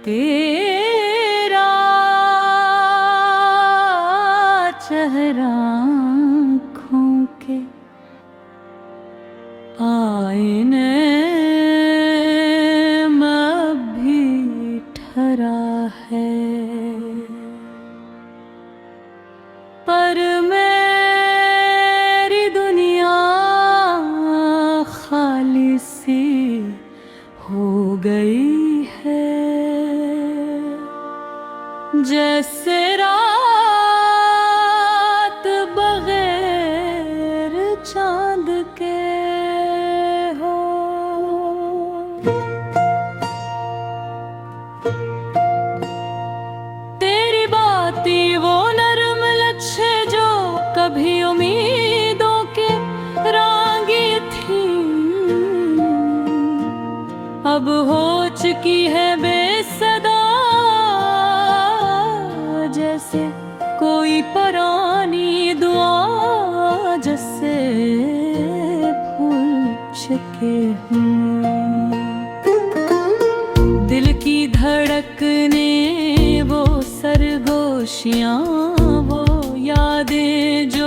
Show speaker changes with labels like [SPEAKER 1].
[SPEAKER 1] तेरा चेहरा आँखों के आईने में भी ठहरा है, पर मेरी दुनिया खाली सी हो गई है, जैसे रात बगैर चांद के हो। तेरी बाती वो नरम लच्छे जो कभी उम्मीदों के रांगी थी, अब हो चुकी है बेसदा, जैसे कोई पुरानी दुआ जैसे भूल चुके हूँ। दिल की धड़कने वो सरगोशियाँ, वो यादें जो